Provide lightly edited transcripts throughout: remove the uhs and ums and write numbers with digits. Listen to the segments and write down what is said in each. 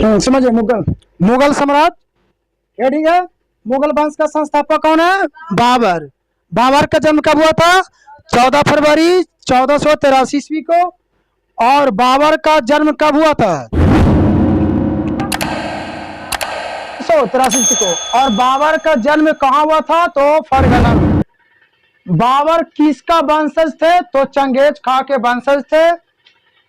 समझिए। मुगल मुगल साम्राज्य, ठीक है। मुगल वंश का संस्थापक कौन है? बाबर। बाबर का जन्म कब हुआ था? 14 फरवरी 1483 ईस्वी को। और बाबर का जन्म कब हुआ था? 1383 को। और बाबर का जन्म कहाँ हुआ था? तो फरगना में। बाबर किसका वंशज थे? तो चंगेज खां के वंशज थे।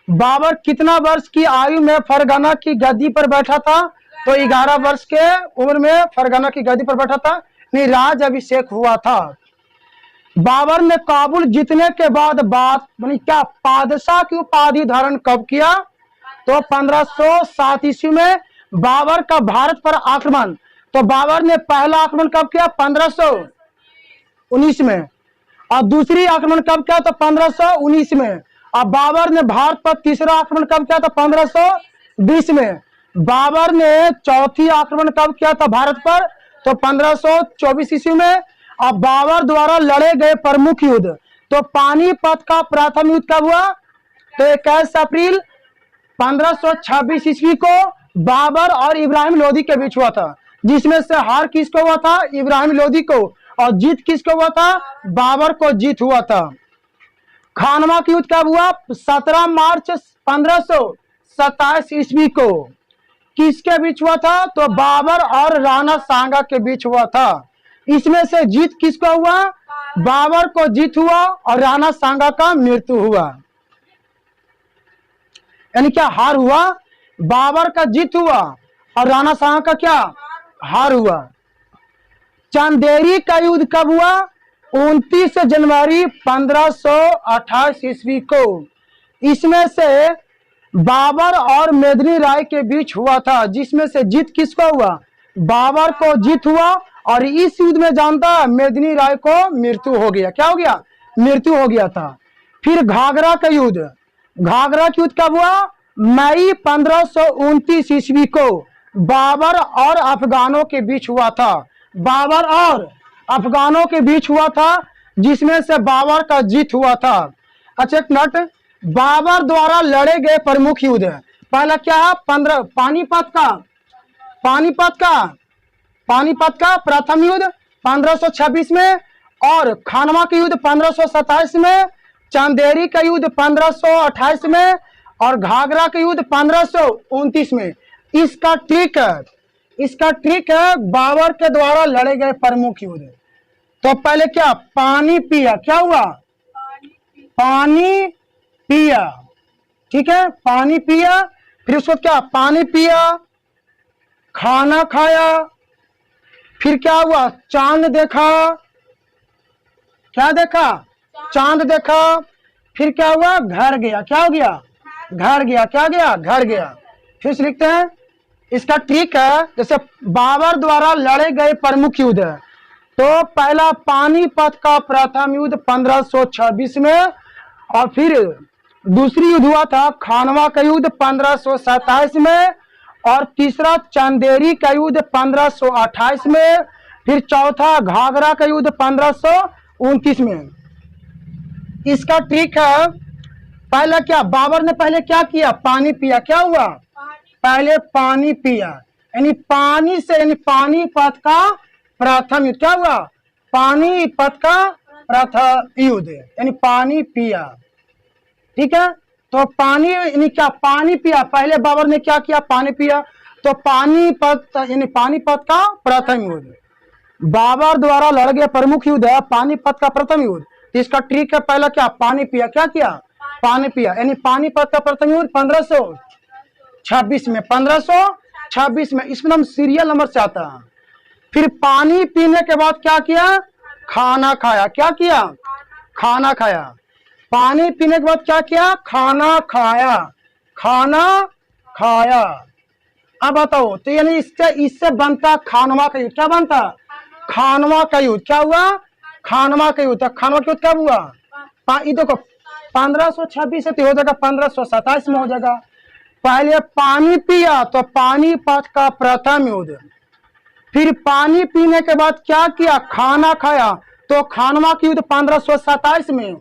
बाबर कितना वर्ष की आयु में फरगना की गद्दी पर बैठा था? तो 11 वर्ष के उम्र में फरगना की गद्दी पर बैठा था, नहीं राज अभिषेक हुआ था। बाबर ने काबुल जीतने के बाद बात क्या पादशाह की उपाधि धारण कब किया? तो 1507 ईस्वी में बाबर का भारत पर आक्रमण। तो बाबर ने पहला आक्रमण कब किया? 1519 में। और दूसरी आक्रमण कब किया? तो 1519 में। अब बाबर ने भारत पर तीसरा आक्रमण कब किया था? 1520 में। बाबर ने चौथी आक्रमण कब किया था भारत पर? तो 1524 ईस्वी में। अब बाबर द्वारा लड़े गए प्रमुख युद्ध। तो पानीपत का प्रथम युद्ध कब हुआ? तो 21 अप्रैल 1526 ईस्वी को बाबर और इब्राहिम लोदी के बीच हुआ था, जिसमें से हार किसको हुआ था? इब्राहिम लोदी को। और जीत किसको हुआ था? बाबर को जीत हुआ था। खानवा का युद्ध कब हुआ? 17 मार्च 1527 ईस्वी को। किसके बीच हुआ था? तो बाबर और राणा सांगा के बीच हुआ था। इसमें से जीत किसको हुआ? बाबर को जीत हुआ और राणा सांगा का मृत्यु हुआ। यानी क्या हार हुआ? बाबर का जीत हुआ और राणा सांगा का क्या? हार हुआ। चंदेरी का युद्ध कब हुआ? 29 जनवरी 1528 ईस्वी को। इसमें से बाबर और मेदिनी राय के बीच हुआ था, जिसमें से जीत किसको हुआ? बाबर को जीत हुआ। और इस युद्ध में जानता मेदिनी राय को मृत्यु हो गया। क्या हो गया? मृत्यु हो गया था। फिर घाघरा का युद्ध। घाघरा का युद्ध कब हुआ? मई 1529 ईस्वी को बाबर और अफगानों के बीच हुआ था। बाबर और अफगानों के बीच हुआ था, जिसमें से बाबर का जीत हुआ था। अच्छा एक मिनट, बाबर द्वारा लड़े गए प्रमुख युद्ध। पहला क्या है? पानीपत का प्रथम युद्ध 1526 में। और खानवा का युद्ध 1527 में। चंदेरी का युद्ध 1528 में। और घाघरा का युद्ध 1529 में। इसका ट्रिक है बाबर के द्वारा लड़े गए प्रमुख युद्ध। तो पहले क्या? पानी पिया। क्या हुआ? पानी पिया, ठीक है। पानी पिया। फिर उसको क्या? पानी पिया, खाना खाया। फिर क्या हुआ? चांद देखा। क्या देखा? चांद देखा। फिर क्या हुआ? घर गया। क्या हो गया? घर गया। क्या गया? घर गया। फिर से लिखते हैं। इसका ट्रिक है, जैसे बाबर द्वारा लड़े गए प्रमुख युद्ध है, तो पहला पानीपत का प्रथम युद्ध 1526 में। और फिर दूसरी युद्ध हुआ था खानवा का युद्ध 1527 में। और तीसरा चंदेरी का युद्ध 1528 में। फिर चौथा घाघरा का युद्ध 1529 में। इसका ट्रिक है, पहला क्या? बाबर ने पहले क्या किया? पानी पिया। क्या हुआ? पहले पानी पिया, यानी पानी से, यानी पानीपत का प्रथम युद्ध। क्या हुआ? पानीपत का प्रथम युद्ध, यानी पानी पिया, ठीक है। तो पानी यानी क्या? पानी पिया। पहले बाबर ने क्या किया? पानी पिया। तो पानीपत यानी पानीपत का प्रथम युद्ध। बाबर द्वारा लड़े गए प्रमुख युद्ध है पानीपत का प्रथम युद्ध। इसका ट्रिक है, पहला क्या? पानी पिया। क्या किया? पानी पिया, यानी पानीपत का प्रथम युद्ध 1526 में। 1526 में। इसमें हम सीरियल नंबर से आता है। फिर पानी पीने के बाद क्या किया? खाना खाया। क्या किया? खाना खाया। पानी पीने के बाद क्या किया? खाना खाया। खाना खाया। अब बताओ, तो यानी इससे बनता खानवा का युद्ध। क्या बनता? खानवा का युद्ध। क्या हुआ? खानवा का युद्ध। खानवा का युद्ध कब हुआ? ये देखो 1526 से तो हो जाएगा 1527 में हो जाएगा। पहले पानी पिया, तो पानीपत का प्रथम युद्ध। फिर पानी पीने के बाद क्या किया? खाना खाया। तो खानवा का युद्ध 1527 में।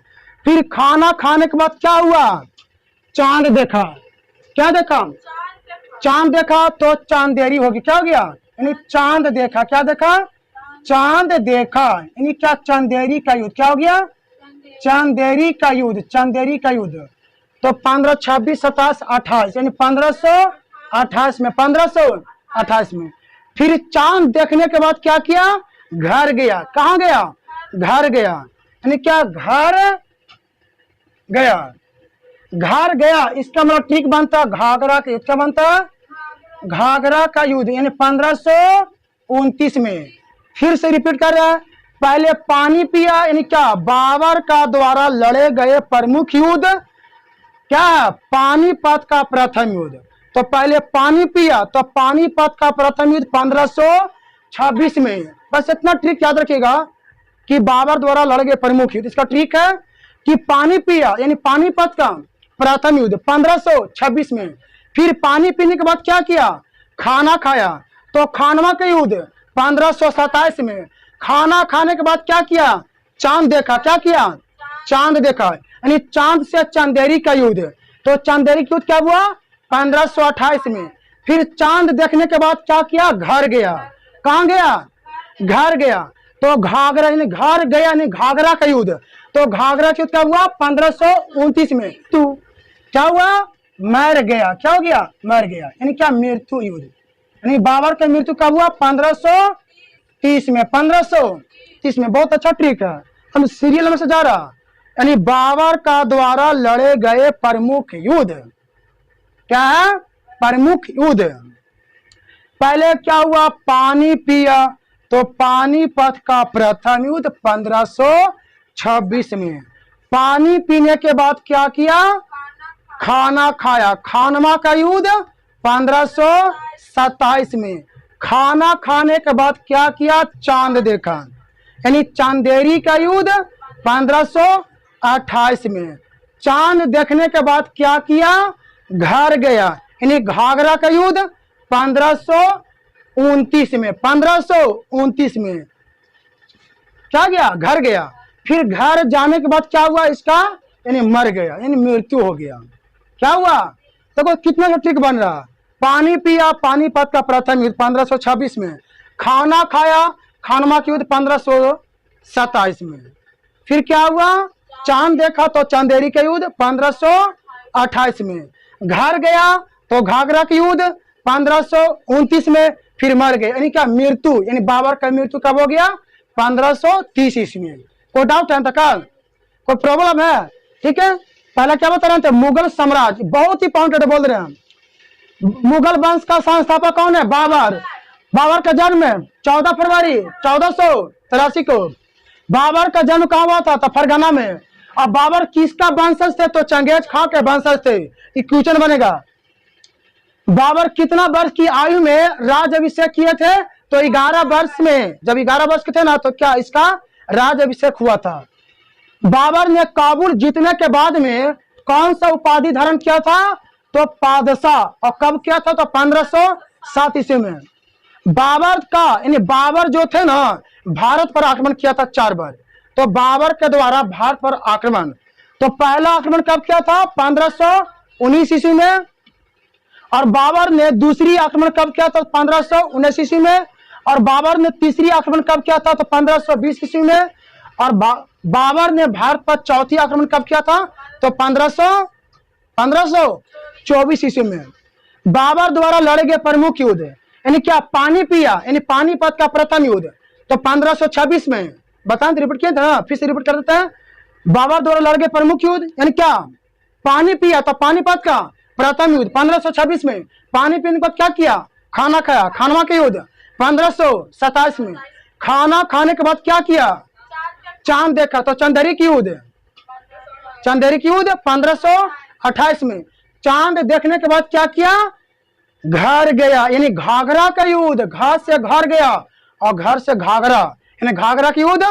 फिर खाना खाने के बाद क्या हुआ? चांद देखा। क्या देखा? चांद देखा तो चांदेरी होगी, क्या हो गया, यानी चांद देखा, क्या देखा, चांद देखा, यानी क्या, चंदेरी का युद्ध, क्या हो गया, चंदेरी का युद्ध, चंदेरी का युद्ध। तो 15, 26, 27, 28 यानी 1528 में, 1528 में। फिर चांद देखने के बाद क्या किया, घर गया, कहाँ गया, घर गया, यानी क्या, घर गया, घर गया। इसका मतलब ठीक बनता घाघरा का युद्ध, क्या बनता, घाघरा का युद्ध, यानी 1529 में। फिर से रिपीट कर रहा है, पहले पानी पिया, यानी क्या, बाबर का द्वारा लड़े गए प्रमुख युद्ध, क्या, पानीपत का प्रथम युद्ध। तो पहले पानी पिया, तो पानीपत का प्रथम युद्ध 1526 में। बस इतना ट्रिक याद रखिएगा कि बाबर द्वारा लड़े गए प्रमुख युद्ध, इसका ट्रिक है कि पानी पिया यानी पानीपत का प्रथम युद्ध 1526 में। फिर पानी पीने के बाद क्या किया, खाना खाया, तो खानवा का युद्ध 1527 में। खाना खाने के बाद क्या किया, चांद देखा, क्या किया, चांद देखा, यानी चांद से चंदेरी का युद्ध। तो चंदेरी का युद्ध क्या हुआ, 1528 में। फिर चांद देखने के बाद क्या किया, घर गया, कहाँ गया, घर गया। तो घाघरा यानी घर गया यानी घाघरा का युद्ध। तो घाघरा का युद्ध क्या हुआ, 1529 में। तो क्या हुआ, मर गया, क्या हो गया, मर गया, यानी क्या, मृत्यु युद्ध। यानी बाबर का मृत्यु कब हुआ, 1530 में, 1530 में। बहुत अच्छा ट्रिक है, हम सीरियल में से जा रहा, यानी बाबर का द्वारा लड़े गए प्रमुख युद्ध, क्या है, प्रमुख युद्ध। पहले क्या हुआ, पानी पिया, तो पानीपत का प्रथम युद्ध 1526 में। पानी पीने के बाद क्या किया, खाना खाया, खानवा का युद्ध 1527 में। खाना खाने के बाद क्या किया, चांद देखा, यानी चांदेरी का युद्ध 1528 में। चांद देखने के बाद क्या किया, घर गया, यानी घाघरा का युद्ध 1529 में, 1529 में क्या गया, घर गया। फिर घर जाने के बाद क्या हुआ इसका, यानी मर गया, यानी मृत्यु हो गया। क्या हुआ, देखो कितना का ट्रिक बन रहा, पानी पिया, पानीपत का प्रथम युद्ध 1526 में। खाना खाया, खानवा का युद्ध 1527 में। फिर क्या हुआ, चांद देखा, तो चांदेरी का युद्ध 1528 में। घर गया, तो घाघरा का युद्ध 1529 में। फिर मर गए, यानी क्या, मृत्यु, यानी बाबर का मृत्यु कब हो गया, 1530 ईस्वी में। कोई डाउट है तक, कोई प्रॉब्लम है, ठीक है। पहले क्या बता रहे थे, मुगल साम्राज्य, बहुत ही पॉइंटेड बोल रहे हैं। मुगल वंश का संस्थापक कौन है, बाबर। बाबर का जन्म 14 फरवरी 1483 को। बाबर का जन्म कहाँ हुआ था, फरगना में। और बाबर किसका वंशज थे, तो चंगेज खां के वंशज थे। ये क्वेश्चन बनेगा। बाबर कितना वर्ष की आयु में राज अभिषेक किए थे, तो 11 वर्ष में। जब 11 वर्ष के थे ना, तो क्या इसका राज अभिषेक हुआ था। बाबर ने काबुल जीतने के बाद में कौन सा उपाधि धारण किया था, तो पादशाह। और कब किया था, तो 1507 ईस्वी में। बाबर का यानी बाबर जो थे ना, भारत पर आक्रमण किया था 4 बार। तो बाबर के द्वारा भारत पर आक्रमण, तो पहला आक्रमण कब किया था, 1519 ईस्वी में। और बाबर ने दूसरी आक्रमण कब किया था, 1519 ईस्वी में। और बाबर ने तीसरी आक्रमण कब किया था, तो 1520 ईस्वी में। और बाबर ने भारत पर चौथी आक्रमण कब किया था, तो 1524 ईस्वी में। बाबर द्वारा लड़े गए प्रमुख युद्ध, यानी क्या, पानी पिया, यानी पानीपत का प्रथम युद्ध, तो 1526 में। बताएं, रिपीट किया था, फिर से रिपीट कर देते हैं। बाबर द्वारा लड़े गए प्रमुख युद्ध, यानी क्या, पानी पिया, तो पानीपत का प्रथम युद्ध 1526 में। पानी पीने के बाद क्या किया, खाना खाया, खानवा के युद्ध 1527 में। खाना खाने के बाद क्या किया, चांद देखा, तो चंदेरी की युद्ध, चंदेरी की युद्ध 1528 में। चांद देखने के बाद क्या किया, घर गया, यानी घाघरा का युद्ध, घर से घर गया और घर से घाघरा, यानी घाघरा की युद्ध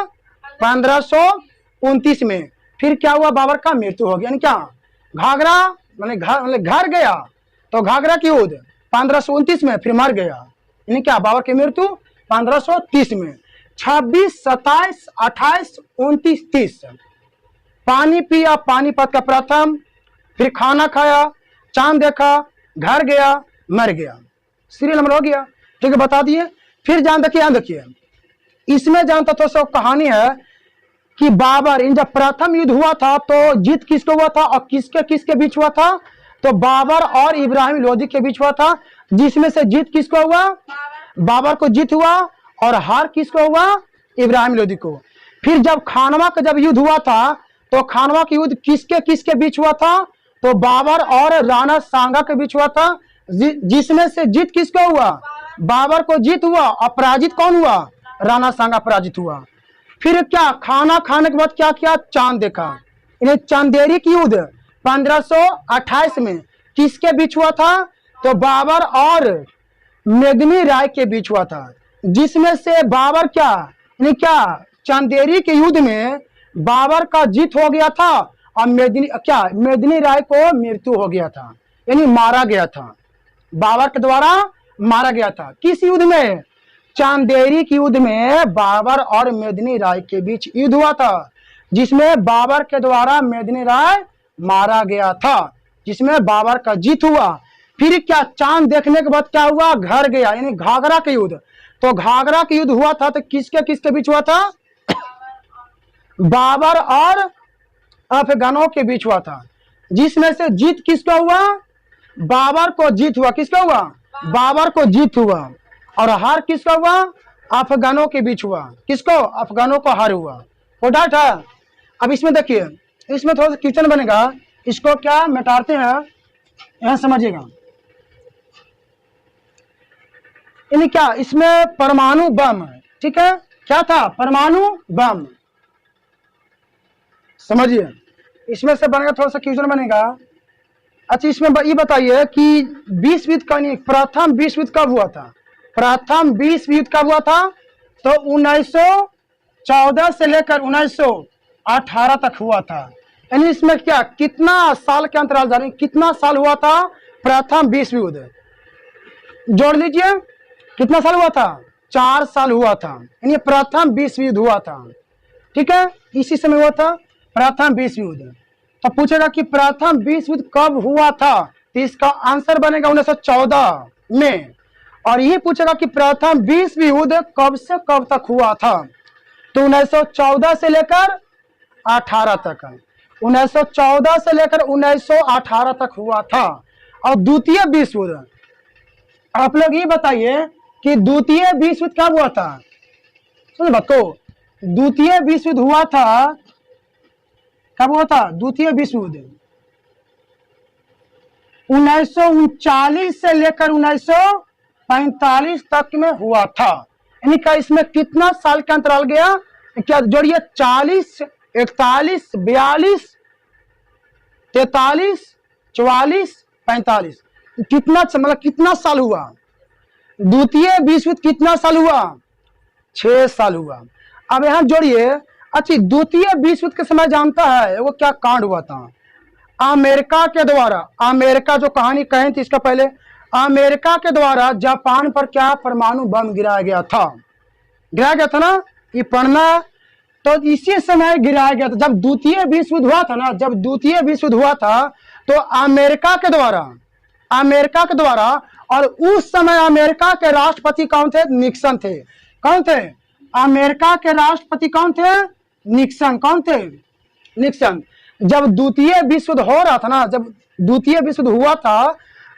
1529 में। फिर क्या हुआ, बाबर का मृत्यु हो गया, यानी क्या, घाघरा माने घर गया, तो घाघरा की युद्ध 1529 में। फिर मर गया, यानी क्या, बाबर की मृत्यु 1530 में। 26, 27, 28, 29, 30 पानी पिया, पानीपत का प्रथम। फिर खाना खाया, चांद देखा, घर गया, मर गया। सीरियल नंबर हो गया, ठीक है, बता दिए। फिर ध्यान देखिए, इसमें जानता तो सब कहानी है कि बाबर, इन जब प्रथम युद्ध हुआ था तो जीत किसको हुआ था और किसके किसके बीच हुआ था? तो बाबर और इब्राहिम लोदी के बीच हुआ था, जिसमें से जीत किसको हुआ? बाबर को जीत हुआ, और हार किसको हुआ? इब्राहिम लोदी को। फिर जब खानवा का जब युद्ध हुआ था तो खानवा का युद्ध किसके किसके बीच हुआ था? तो बाबर और राणा सांगा के बीच हुआ था, जिसमें से जीत किसको हुआ? बाबर को जीत हुआ, और पराजित कौन हुआ? राणा सांगा पराजित हुआ। फिर क्या खाना खाने के बाद क्या किया? चांद देखा। इन्हें चंदेरी की युद्ध 1528 में किसके बीच हुआ था? तो बाबर और मेदिनी राय के बीच हुआ था, जिसमें से बाबर क्या चंदेरी के युद्ध में बाबर का जीत हो गया था, और मेदिनी राय को मृत्यु हो गया था, यानी मारा गया था, बाबर के द्वारा मारा गया था। किस युद्ध में? चंदेरी के युद्ध में बाबर और मेदिनी राय के बीच युद्ध हुआ था, जिसमें बाबर के द्वारा मेदिनी राय मारा गया था, जिसमें बाबर का जीत हुआ। फिर क्या चांद देखने के बाद क्या हुआ? घर गया, यानी घाघरा के युद्ध। तो घाघरा के युद्ध हुआ था तो किसके किसके बीच हुआ था? बाबर और अफगानों के बीच हुआ था, जिसमें से जीत किसका हुआ? बाबर को जीत हुआ। किसका हुआ? बाबर को जीत हुआ, और हार किसका हुआ? अफगानों के बीच हुआ। किसको? अफगानों को हार हुआ। वो डाट है। अब इसमें देखिए, इसमें थोड़ा सा क्वेश्चन बनेगा, इसको क्या मिटाते हैं यहां समझिएगा। यानी क्या इसमें परमाणु बम, ठीक है, क्या था? परमाणु बम। समझिए, इसमें से बनेगा, थोड़ा सा क्वेश्चन बनेगा। अच्छा, इसमें ये बताइए कि विश्व युद्ध का नहीं, प्रथम विश्व युद्ध कब हुआ था? प्रथम विश्व युद्ध कब हुआ था? तो 1914 से लेकर 1918 तक हुआ था। यानी इसमें क्या कितना साल के अंतराल जा रहे हैं? कितना साल हुआ था प्रथम विश्व युद्ध? जोड़ लीजिए, कितना साल हुआ था? 4 साल हुआ था, यानी प्रथम विश्व युद्ध हुआ था, ठीक है, इसी समय हुआ था प्रथम विश्व युद्ध। तो पूछेगा कि प्रथम विश्व युद्ध कब हुआ था, तो इसका आंसर बनेगा 1914 में। और ये पूछेगा कि प्रथम विश्व युद्ध कब से कब तक हुआ था, तो 1914 से लेकर 18 तक, 1914 से लेकर 1918 तक हुआ था। और द्वितीय विश्व युद्ध, आप लोग ये बताइए कि द्वितीय विश्व युद्ध कब हुआ था? सुनो बात को, द्वितीय विश्व युद्ध हुआ था, कब हुआ था द्वितीय विश्व युद्ध? 1939 से लेकर 1945 तक में हुआ था। यानी क्या इसमें कितना साल का अंतराल गया? क्या जोड़िए, 40, 41, 42, 43, 44, 45, कितना मतलब कितना साल हुआ? द्वितीय विश्व युद्ध कितना साल हुआ? 6 साल हुआ। अब यहां जोड़िए, अच्छा, द्वितीय विश्व युद्ध के समय जानता है वो क्या कांड हुआ था? अमेरिका के द्वारा, अमेरिका जो कहानी कही थी इसका पहले, अमेरिका के द्वारा जापान पर क्या परमाणु बम गिराया गया था? गिराया गया था ना, ये पढ़ना। तो इसी समय गिराया गया था जब द्वितीय विश्व युद्ध हुआ था ना, जब द्वितीय विश्व युद्ध हुआ था तो अमेरिका के द्वारा, और उस समय अमेरिका के राष्ट्रपति कौन थे? निक्सन थे। कौन थे? अमेरिका के राष्ट्रपति कौन थे? निक्सन। कौन थे? निक्सन। जब द्वितीय विश्व युद्ध हो रहा था ना, जब द्वितीय विश्व युद्ध हुआ था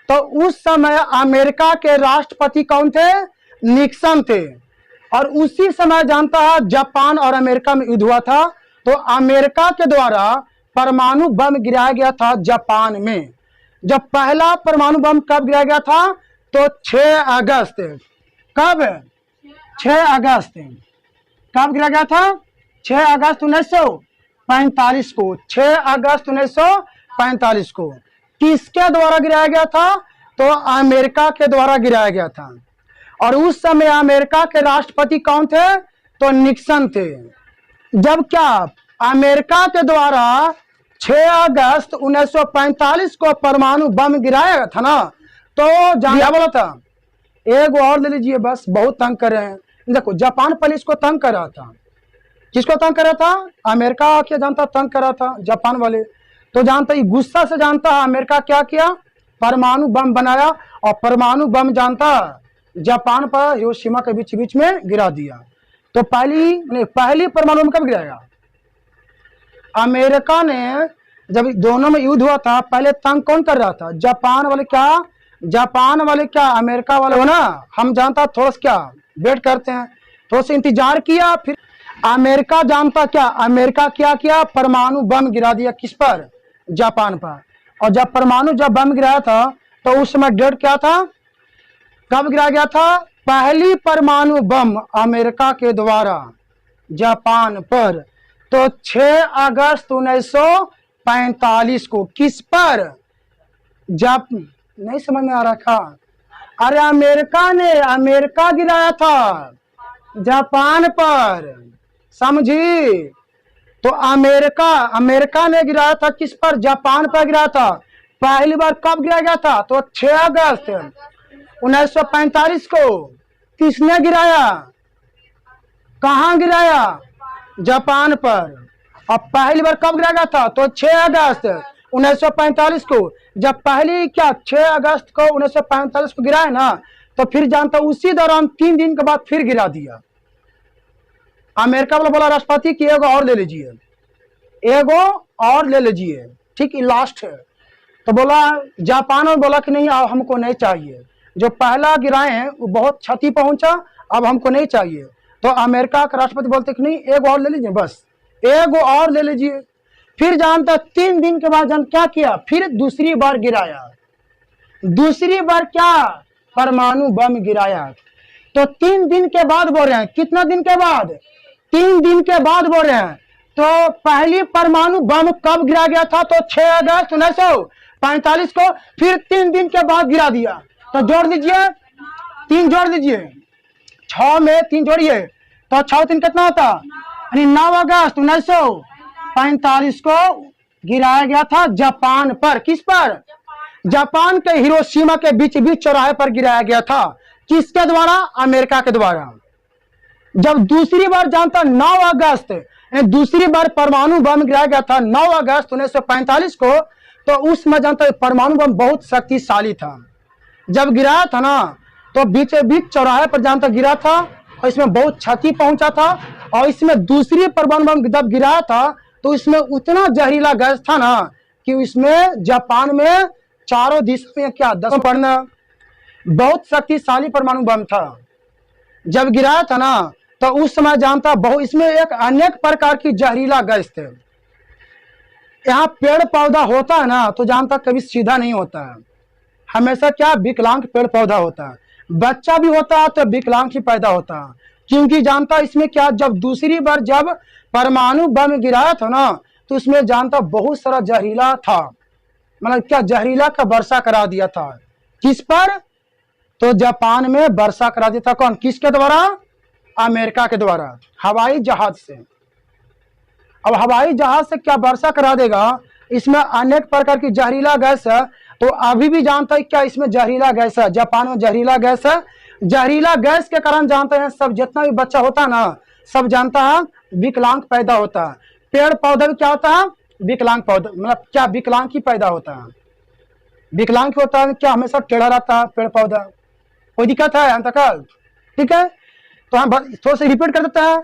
तो उस समय अमेरिका के राष्ट्रपति कौन थे? निक्सन थे। और उसी समय जानता है जापान और अमेरिका में युद्ध हुआ था, तो अमेरिका के द्वारा परमाणु बम गिराया गया था जापान में। जब पहला परमाणु बम कब गिराया गया था? तो 6 अगस्त। कब? 6 अगस्त। कब गिराया गया था? 6 अगस्त 1945 को। 6 अगस्त 1945 को किसके द्वारा गिराया गया था? तो अमेरिका के द्वारा गिराया गया था। और उस समय अमेरिका के राष्ट्रपति कौन थे? तो निक्सन थे। जब क्या अमेरिका के द्वारा 6 अगस्त 1945 को परमाणु बम गिराया था ना, तो क्या बोला था? एक और ले लीजिए, बस बहुत तंग कर रहे हैं। देखो, जापान पहले इसको तंग कर रहा था। किसको तंग कर रहा था? अमेरिका क्या जानता तंग कर रहा था, जापान वाले। तो जानता, गुस्सा से जानता है अमेरिका क्या किया? परमाणु बम बनाया, और परमाणु बम जानता जापान पर हिरोशिमा के बीच बीच में गिरा दिया। तो पहली परमाणु बम कब गिराया? अमेरिका ने जब दोनों में युद्ध हुआ था, पहले तंग कौन कर रहा था? जापान वाले क्या अमेरिका वाले हो ना, हम जानता थोड़ा सा क्या वेट करते हैं, थोड़ा सा इंतजार किया, फिर अमेरिका जानता क्या, अमेरिका क्या किया, परमाणु बम गिरा दिया। किस पर? जापान पर। और जब बम गिराया था तो उस समय डेट क्या था, कब गिराया गया था? पहली परमाणु बम अमेरिका के द्वारा जापान पर, तो 6 अगस्त 1945 को। किस पर? नहीं समझ में आ रहा था? अरे अमेरिका गिराया था जापान पर, समझी? तो अमेरिका ने गिराया था किस पर? जापान पर गिराया था। पहली बार कब गिराया गया था? तो 6 अगस्त 1945 को। किसने गिराया? कहां गिराया? जापान पर। और पहली बार कब गिराया गया था? तो 6 अगस्त 1945 को। जब पहली 6 अगस्त को 1945 को गिराया ना, तो फिर जानता उसी दौरान 3 दिन के बाद फिर गिरा दिया। अमेरिका वाला बोला राष्ट्रपति की एगो और ले लीजिए, ठीक, लास्ट है। तो बोला जापान और बोला कि नहीं, हमको नहीं चाहिए, जो पहला गिराए हैं वो बहुत क्षति पहुंचा, अब हमको नहीं चाहिए। तो अमेरिका का राष्ट्रपति बोलते कि नहीं, एगो और ले लीजिए, बस एगो और ले लीजिए। फिर जानता 3 दिन के बाद क्या किया, फिर दूसरी बार गिराया। दूसरी बार क्या? परमाणु बम गिराया। तो 3 दिन के बाद बोल रहे हैं, कितना दिन के बाद? 3 दिन के बाद बोल रहे हैं। तो पहली परमाणु बम कब गिरा गया था? तो 6 अगस्त 1945 को। फिर 3 दिन के बाद गिरा दिया। तो जोड़ दीजिए, 3 जोड़ दीजिए, 6 में 3 जोड़िए, तो 6 3 कितना होता? 9 अगस्त 1945 को गिराया गया था जापान पर। किस पर? जापान के हिरोशिमा के बीच चौराहे पर गिराया गया था। किसके द्वारा? अमेरिका के द्वारा। जब दूसरी बार जानता 9 अगस्त, दूसरी बार परमाणु बम गिराया गया था 9 अगस्त 1945 को, तो उसमें जानता परमाणु बम बहुत शक्तिशाली था। जब गिराया था ना, तो बीच चौराहे पर जानता गिरा था, और इसमें बहुत क्षति पहुंचा था। और इसमें दूसरी परमाणु बम जब गिराया था, तो इसमें उतना जहरीला गैस था ना कि इसमें जापान में चारों दिशा में 10 पड़ना, बहुत शक्तिशाली परमाणु बम था। जब गिराया था ना, तो उस समय जानता इसमें एक अनेक प्रकार की जहरीला गैस थे। यहाँ पेड़ पौधा होता है ना, तो जानता कभी सीधा नहीं होता है, हमेशा विकलांग पेड़ पौधा होता है। बच्चा भी होता है तो विकलांग ही पैदा होता है, क्योंकि जानता इसमें जब दूसरी बार जब परमाणु बम गिराया था ना, तो उसमें जानता बहुत सारा जहरीला था, मतलब जहरीला का वर्षा करा दिया था। किस पर? तो जापान में वर्षा करा दिया था। कौन? किसके द्वारा? अमेरिका के द्वारा, हवाई जहाज से। अब हवाई जहाज से वर्षा करा देगा, इसमें अनेक प्रकार की जहरीला गैस है। तो अभी भी जानता है इसमें जहरीला गैस है, जापान में जहरीला गैस है। जहरीला गैस के कारण जानते हैं सब जितना भी बच्चा होता है ना, सब जानता है विकलांग पैदा होता है। पेड़ पौधा भी होता है? विकलांग पौधा, मतलब विकलांग ही पैदा होता है। विकलांग होता है हमेशा टेढ़ा रहता है पेड़ पौधा। कोई दिक्कत है अंतकाल? ठीक है, तो हम थोड़ा सा रिपीट कर देते हैं।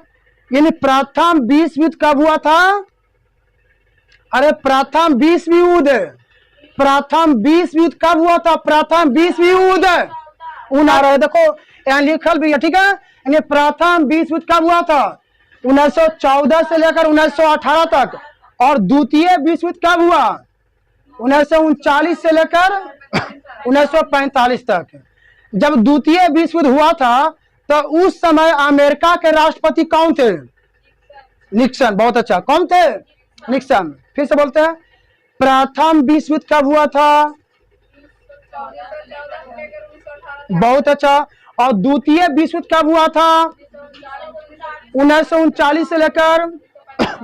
यानी प्रथम विश्व युद्ध कब हुआ था? अरे प्रथम विश्व युद्ध कब हुआ था? प्रथम विश्व युद्ध देखो यहाँ लिखल भी है, ठीक है। यानी प्रथम विश्व युद्ध कब हुआ था? 1914 से लेकर 1918 तक। और द्वितीय विश्व युद्ध कब हुआ? 1939 से लेकर 1945 तक। जब द्वितीय विश्व युद्ध हुआ था, तो उस समय अमेरिका के राष्ट्रपति कौन थे? निक्सन। बहुत अच्छा, कौन थे? निक्सन। फिर से बोलते हैं, प्रथम विश्व युद्ध कब हुआ था? बहुत अच्छा। और द्वितीय विश्व युद्ध कब हुआ था? 1939 से लेकर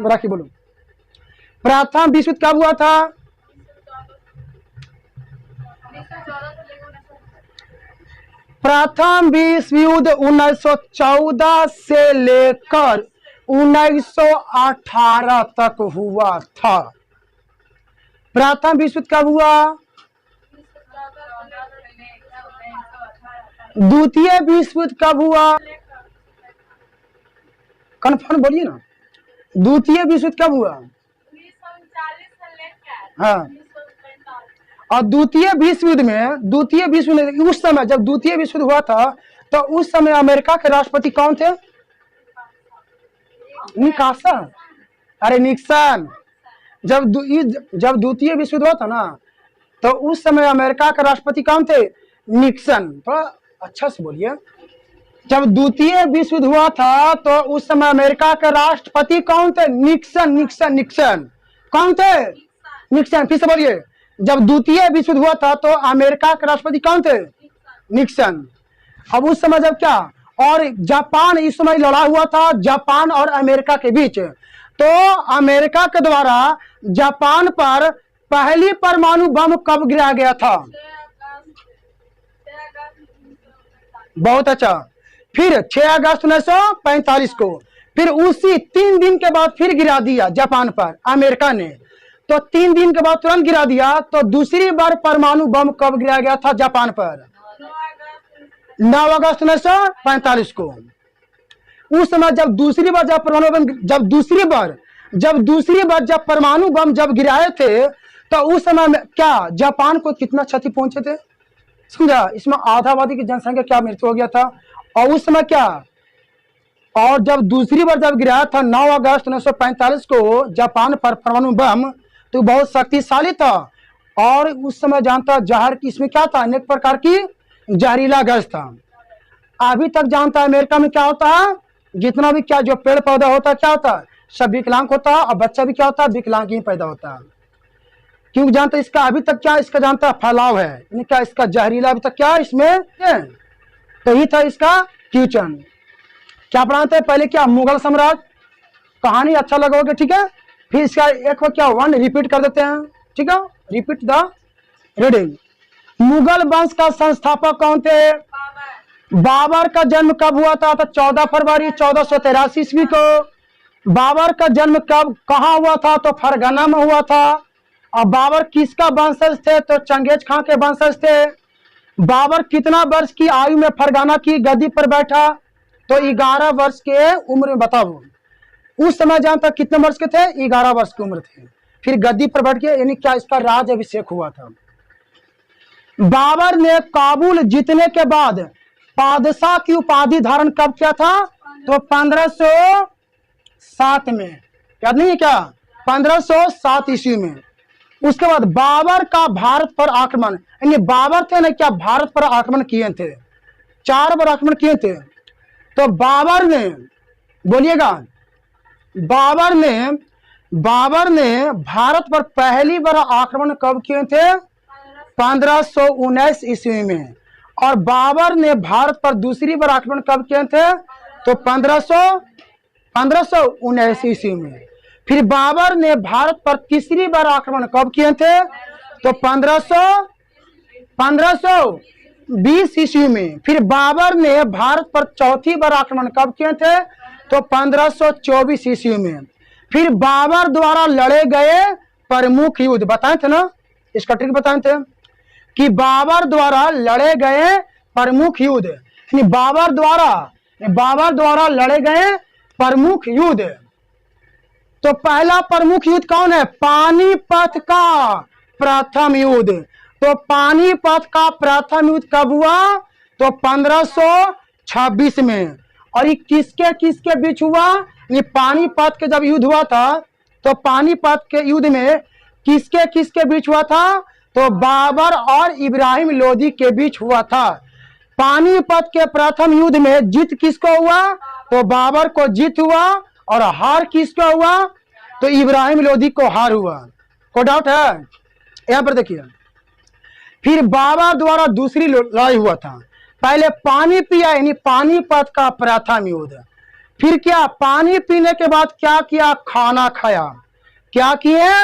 राखी बोलो, प्रथम विश्व युद्ध कब हुआ था? प्रथम विश्व युद्ध 1914 से लेकर 1918 तक हुआ था। प्रथम विश्व युद्ध कब हुआ? द्वितीय विश्व युद्ध कब हुआ? कन्फर्म बोलिए ना, द्वितीय विश्व युद्ध कब हुआ? 1939 से लेकर हाँ। 1945। और द्वितीय विश्व युद्ध में, द्वितीय विश्व युद्ध उस समय जब द्वितीय विश्व युद्ध हुआ था तो उस समय अमेरिका के राष्ट्रपति कौन थे? निकासन, अरे निक्सन। जब द्वितीय विश्व युद्ध हुआ था ना तो उस समय अमेरिका के राष्ट्रपति कौन थे? निक्सन। थोड़ा अच्छा से बोलिए। जब द्वितीय विश्व युद्ध हुआ था तो उस समय अमेरिका के राष्ट्रपति कौन थे? Nixon, Nixon, Nixon. कौन थे? निक्सन। फिर से बोलिए। जब द्वितीय विश्व युद्ध हुआ था तो अमेरिका के राष्ट्रपति कौन थे? निक्सन। अब उस समय जब क्या, और जापान इस समय लड़ा हुआ था जापान और अमेरिका के बीच, तो अमेरिका के द्वारा जापान पर पहली परमाणु बम कब गिराया गया था? 6 अगस्त 1945। बहुत अच्छा। फिर 6 अगस्त 1945 को, फिर उसी 3 दिन के बाद फिर गिरा दिया जापान पर अमेरिका ने। तो 3 दिन के बाद तुरंत गिरा दिया। तो दूसरी बार परमाणु बम कब गिराया गया था जापान पर? 9 अगस्त 1945 को। उस समय जब दूसरी बार जब परमाणु बम जब परमाणु बम जब गिराए थे तो उस समय में क्या जापान को कितना क्षति पहुंचे थे? समझा? इसमें आधावादी की जनसंख्या क्या मृत्यु हो गया था। और उस समय क्या, और जब दूसरी बार जब गिराया था 9 अगस्त 1945 को जापान पर परमाणु बम, तो बहुत शक्तिशाली था। और उस समय जानता जहर इसमें क्या था, अनेक प्रकार की जहरीला गैस था। अभी तक जानता है अमेरिका में क्या होता है, जितना भी क्या जो पेड़ पौधा होता है क्या होता है, सब विकलांग होता है। और बच्चा भी क्या होता है, विकलांग ही पैदा होता है। क्योंकि जानता इसका अभी तक क्या इसका जानता फैलाव है, यानी क्या इसका जहरीला अभी तक क्या इसमें है। तो ही था इसका क्वेश्चन। क्या पढ़ाते हैं पहले, क्या मुगल साम्राज्य, कहानी अच्छा लगा होगा, ठीक है। फिर इसका एक बार क्या 1 रिपीट कर देते हैं, ठीक है। Repeat the reading. मुगल वंश का संस्थापक कौन थे? बाबर का जन्म कब हुआ था? तो 14 फरवरी 1483 ईस्वी को। बाबर का जन्म कब कहाँ हुआ था? तो फरगना में हुआ था। और बाबर किसका वंशज थे? तो चंगेज खां के वंशज थे। बाबर कितना वर्ष की आयु में फरगना की गद्दी पर बैठा? तो 11 वर्ष के उम्र में। बताओ उस समय जानता कितने वर्ष के थे? 11 वर्ष की उम्र थे। फिर गद्दी पर बैठ के, यानी क्या इसका राज अभिषेक हुआ था। बाबर ने काबुल जीतने के बाद बादशाह की उपाधि धारण कब किया था? तो 1507 में। याद नहीं है क्या? 1507 ईस्वी में। उसके बाद बाबर का भारत पर आक्रमण, यानी बाबर थे ना क्या भारत पर आक्रमण किए थे, 4 बार आक्रमण किए थे। तो बाबर ने, बोलिएगा, बाबर ने भारत पर पहली बार आक्रमण कब किए थे? 1519 ईस्वी में। और बाबर ने भारत पर दूसरी बार आक्रमण कब किए थे? तो 1519 ईस्वी में। फिर बाबर ने भारत पर तीसरी बार आक्रमण कब किए थे? तो 1520 ईस्वी में। फिर बाबर ने भारत पर चौथी बार आक्रमण कब किए थे? तो 1524 ईस्वी में। फिर बाबर द्वारा लड़े गए प्रमुख युद्ध बताए थे ना, इसका ट्रिक बताए थे कि बाबर द्वारा लड़े गए प्रमुख युद्ध, यानी बाबर द्वारा लड़े गए प्रमुख युद्ध। तो पहला प्रमुख युद्ध कौन है? पानीपत का प्रथम युद्ध। तो पानीपत का प्रथम युद्ध कब हुआ? तो 1526 में। और ये किसके किसके बीच हुआ? ये पानीपत के जब युद्ध हुआ था तो पानीपत के युद्ध में किसके किसके बीच हुआ था? तो बाबर और इब्राहिम लोदी के बीच हुआ था। पानीपत के प्रथम युद्ध में जीत किसको हुआ? तो बाबर को जीत हुआ। और हार किसको हुआ? तो इब्राहिम लोदी को हार हुआ। कोई डाउट है? यहां पर देखिए, फिर बाबर द्वारा दूसरी लड़ाई हुआ था। पहले पानी पिया, यानी पानीपत का प्रथम युद्ध। फिर क्या, पानी पीने के बाद क्या किया? खाना खाया। क्या किए?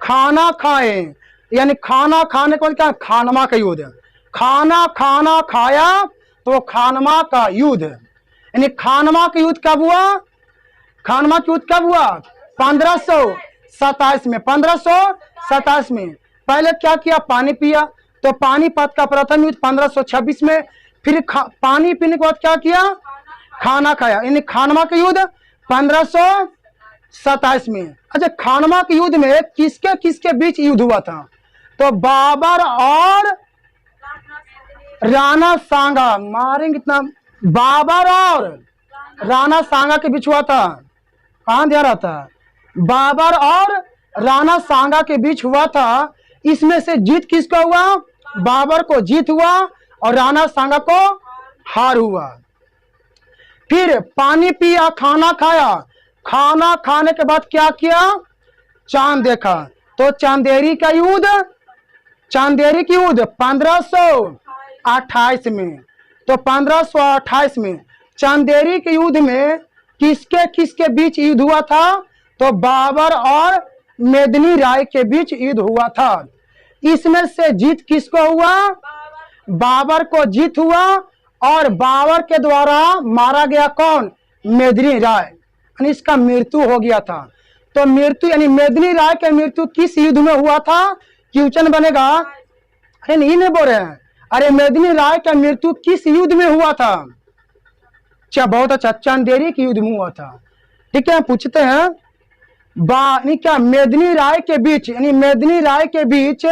खाना खाए, यानी खाना खाने के बाद क्या? खानमा का युद्ध। खाना खाया तो खानमा का युद्ध, यानी खानमा का युद्ध कब हुआ? खानमा का युद्ध कब हुआ? 1527 में। 1527 में। पहले क्या किया? पानी पिया। तो पानीपत का प्रथम युद्ध 1526 में। फिर पानी पीने के बाद क्या किया, खाना खाया, यानी खानवा का युद्ध 1527 में। अच्छा, खानवा के युद्ध में किसके किसके बीच युद्ध हुआ था? तो बाबर और राणा सांगा, मारेंगे इतना, बाबर और राणा सांगा के बीच हुआ था। कहां दिया रहा था? बाबर और राणा सांगा के बीच हुआ था। इसमें से जीत किसका हुआ? बाबर को जीत हुआ और राणा सांगा को हार हुआ। फिर पानी पिया, खाना खाया, खाना खाने के बाद क्या किया? चांद देखा। तो चांदेरी का युद्ध, चांदेरी की युद्ध 1528 में। तो 1528 में चांदेरी के युद्ध में किसके किसके बीच युद्ध हुआ था? तो बाबर और मेदिनी राय के बीच युद्ध हुआ था। इसमें से जीत किसको हुआ? बाबर को जीत हुआ और बाबर के द्वारा मारा गया कौन? मेदिनी राय, यानी इसका मृत्यु हो गया था। तो मृत्यु यानी मेदिनी राय का मृत्यु किस युद्ध में हुआ था? क्वेश्चन बनेगा। अरे नहीं बोल रहे हैं, अरे मेदिनी राय का मृत्यु किस युद्ध में हुआ था? अच्छा, बहुत अच्छा, चांदेरी के युद्ध में हुआ था। ठीक है, पूछते हैं क्या मेदिनी राय के बीच, यानी मेदिनी राय के बीच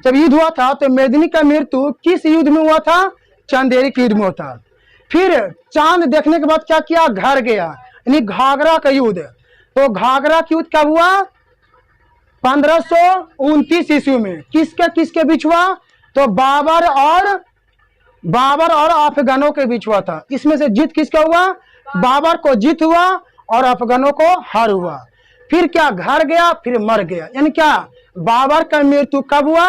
जब युद्ध हुआ था तो मेदिनी का मृत्यु किस युद्ध में हुआ था? चांदेरी के युद्ध में हुआ था। फिर चांद देखने के बाद क्या किया? घर गया, यानी घाघरा का युद्ध। तो घाघरा का युद्ध कब हुआ? 1529 ईस्वी में। किसके किसके बीच हुआ? तो बाबर और अफगानों के बीच हुआ था। इसमें से जीत किसका हुआ? बाबर को जीत हुआ और अफगानों को हार हुआ। फिर क्या? घर गया, फिर मर गया, यानी क्या? बाबर का मृत्यु कब हुआ?